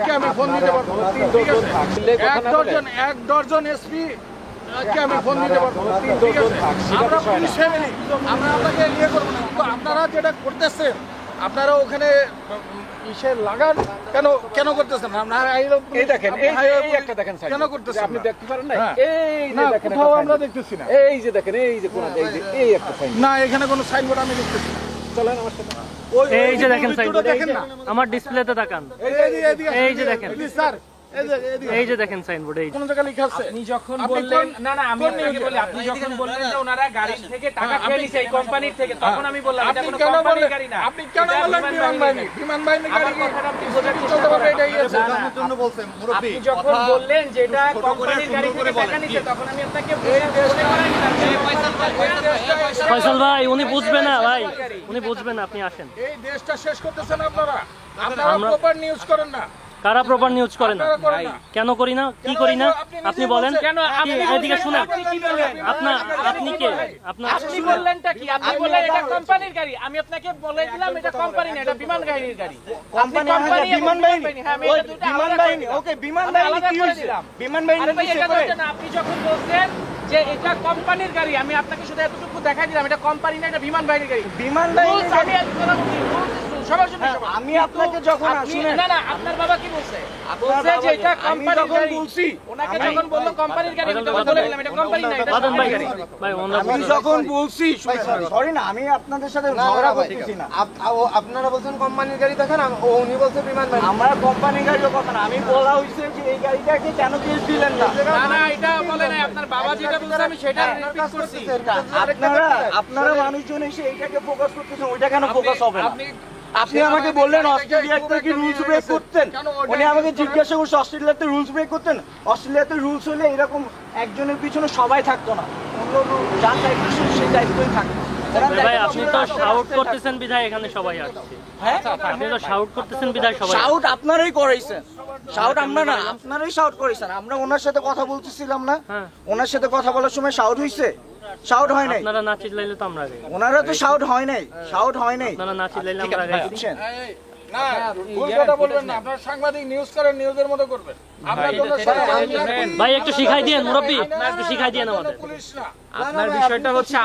কে আমি ফোন দিতে পারবো, ঠিক আছে? এক ডজন এসপি কে আমি ফোন দিতে পারবো, ঠিক আছে? আমরা পুলিশ ফ্যামিলি, আমরা আপনাকে ইয়ে করবো না, কিন্তু আপনারা যেটা করতেছেন, আপনারা ওখানে ইসে লাগান কেন কেন করতেছেন? আপনারা এই দেখেন, এই একটা দেখেন কেন করতেছেন? আপনি দেখতে পারেন না? হ্যাঁ। এই যে না, দেখেন, কোথাও আমরা দেখতেছি না। এই যে দেখেন, এই যে কোন এই একটা সাইন। না, এখানে কোনো সাইনবোর্ড আমি দেখতেছি না। চলেন আমার সাথে। এই যে দেখেন সাইনবোর্ড, দেখেন না, আমার ডিসপ্লেতে তাকান, এই যে দেখেন, স্যার, এই যে দেখেন সাইনবোর্ড, এই যে। কোন জায়গায় লেখা আছে? আপনি যখন বললেন, না না আমি আপনাকে বলি, আপনি যখন বললেন যে ওনারা গাড়ি থেকে টাকা খেয়ে নিছে এই কোম্পানির থেকে, তখন আমি বললাম এটা কোনো কোম্পানির গাড়ি না। আপনি কেন বললেন বিমান বাহিনী? বিমান বাহিনী গাড়ি কি আপনি বোঝার চেষ্টা চলতে পারবে? এটাই আছে। আপনি যখন বললেন যে এটা কোম্পানির গাড়ি থেকে টাকা নিছে, তখন আমি আপনাকে মনে করাই দিলাম যে ফয়সাল ভাই, উনি বুঝবে না ভাই, উনি বুঝবে না, আপনি আসেন। এই দেশটা শেষ করতেছেন আপনারা। আপনারা প্রপার নিউজ করেন না। কারা প্রপার নিউজ করে না? আপনারা করেন না। কেন করি না? কি করি না? আপনি বলেন। কেন আপনি এদিকে শুনেন, আপনি কি বললেন? আপনি কে? আপনি বললেনটা কি? আপনি বললেন এটা কোম্পানির গাড়ি, আমি আপনাকে বলে দিলাম এটা কোম্পানি না, এটা বিমান বাহিনীর গাড়ি। কোম্পানি বিমান বাহিনী, হ্যাঁ, আমি ওই এটা দুটো বিমান আলাদা বাহিনী, করে ওকে বিমান আমি বাহিনী আলাদা কি করে হইছে? দিলাম। বিমান বাহিনী আরে ভাই, কিসে এটা করে? দুটো না, আপনি যখন বলছেন যে এটা কোম্পানির গাড়ি, আমি আপনাকে শুধু এতটুকু দেখাই দিলাম এটা কোম্পানি না, এটা বিমান বাহিনীর গাড়ি। বিমান বাহিনী Rules আমি আজ কথা বলছি, সবার জন্য সমান। আমি আপনাকে যখন শুনেন, না না, আপনার বাবা কি বলছে? বলছে যে এটা আমি কোম্পানির যখন গাড়ি। বলছি, ওনাকে যখন বললো কোম্পানির গাড়ি, আমি তখন বলে দিলাম এটা কোম্পানি না, এটা বাদন ভাই, সরকারি গাড়ি। ভাই ওনারা আমি যখন বলছি, সরি না, আমি আপনাদের সাথে ঝগড়া করতেছি না। আপনারা বলছেন কোম্পানির গাড়ি দেখেন, উনি বলছে বিমান বাহিনী। আমরা কোম্পানি গাড়ির কথা না, আমি বলা হইছে যে এই গাড়িটাকে কেন কেস দিলেন না? না না, এটা বলে নাই, আপনার বাবা যেটা বলছে আমি সেটা রিপিট করছি। আপনারা মানুষজন এসে এইটাকে ফোকাস করতেছেন, ওইটা কেন ফোকাস হবে না? আপনি আপনি আমাকে বললেন অস্ট্রেলিয়াতে কি রুলস ব্রেক করতেন? উনি আমাকে জিজ্ঞাসা করছে অস্ট্রেলিয়াতে রুলস ব্রেক করতেন? অস্ট্রেলিয়াতে রুলস হলে এরকম একজনের পিছনে সবাই থাকতো না, অন্য যার দায়িত্ব সেই দায়িত্বই থাকতো। ভাই, আপনি তো শাউট করতেছেন বিধায় এখানে সবাই আসছে। হ্যাঁ, আপনি তো শাউট করতেছেন বিধায় সবাই। শাউট আপনারাই করাইছেন, শাউট আমরা না, আপনারাই শাউট করাইছেন। আমরা ওনার সাথে কথা বলতেছিলাম না, হ্যাঁ। ওনার সাথে কথা বলার সময় শাউট হইছে? শাউট হয় নাই। আপনারা না চিল্লাইলে তো আমরা আগে। ওনারা তো শাউট হয় নাই, শাউট হয় নাই, আপনারা না চিল্লাইলে আমরা আগে। বুঝছেন? না, ভুল কথা বলবেন না। আপনারা সাংবাদিক নিউজ করেন, নিউজের মতো করবেন। আপনার জন্য ভাই একটু শিখাই দিয়েন, মুরব্বি একটু শিখাই দিয়েন আমাদের। পুলিশ না। আপনার বিষয়টা হচ্ছে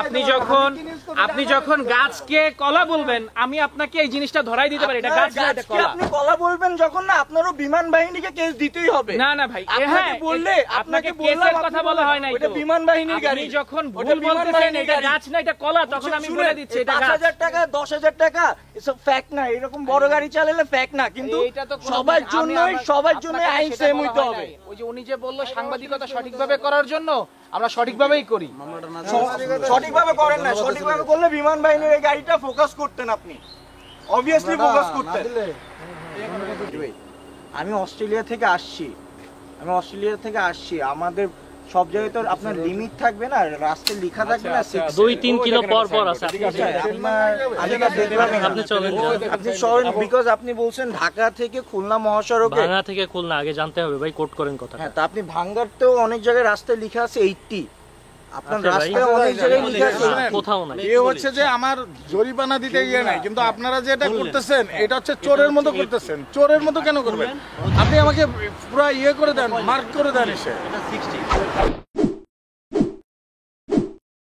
আপনি যখন গাছকে কলা বলবেন, আমি আপনাকে এই জিনিসটা ধরাই দিতে পারি, এটা গাছ না, এটা গাছকে কলা। আপনি কলা বলবেন যখন, না আপনারও বিমান বাহিনীকে কেস দিতেই হবে। না না ভাই, আপনাকে বললে, আপনাকে বললাম, কেসের কথা বলা হয় নাই ওটা তো। বিমান বাহিনীর গাড়ি। আপনি যখন ভুল ওটা বিমান বলতেছেন বাহিনীর এটা গাড়ি। গাছ না, এটা কলা, তখন আমি বলে দিচ্ছি এটা গাছ। 5,000 টাকা, 10,000 টাকা এসব ফ্যাক্ট না। এরকম বড় গাড়ি চালালে ফ্যাক্ট না, কিন্তু এইটা তো কোনো- সবার আমি জন্যই আমার- সবার জন্য আপনাকে আইন সেটা সেম বলা হইতে হয় হবে। নাই। ওই যে উনি যে বললো সাংবাদিকতা সঠিকভাবে করার জন্য, আমরা সঠিকভাবেই করি। সঠিকভাবে করেন না, সঠিকভাবে করলে বিমান বাহিনীর এই গাড়িটা ফোকাস করতেন আপনি, অবভিয়াসলি ফোকাস করতেন। আমি অস্ট্রেলিয়া থেকে আসছি, আমাদের সব জায়গায় তো আপনার লিমিট থাকবে না, রাস্তায় লেখা থাকবে না 2-3 কিলো পর পর আছে। আপনি চলেন, আপনি সরেন, বিকজ আপনি বলছেন ঢাকা থেকে খুলনা মহাসড়কে। ভাঙা থেকে খুলনা আগে জানতে হবে ভাই, কোট করেন কথা। হ্যাঁ, তা আপনি ভাঙ্গারতেও অনেক জায়গায় রাস্তায় লেখা আছে 80, আপনার আছে ভাই। রাস্তায় অনেক জায়গায় লেখা আছে 80। কোথাও নাই। এ হচ্ছে যে আমার জরিমানা দিতে গিয়ে নাই, কিন্তু আপনারা যেটা করতেছেন এটা হচ্ছে চোরের মতো করতেছেন। চোরের মতো কেন করবেন? আপনি আমাকে পুরো ইয়ে করে দেন, মার্ক করে দেন এসে।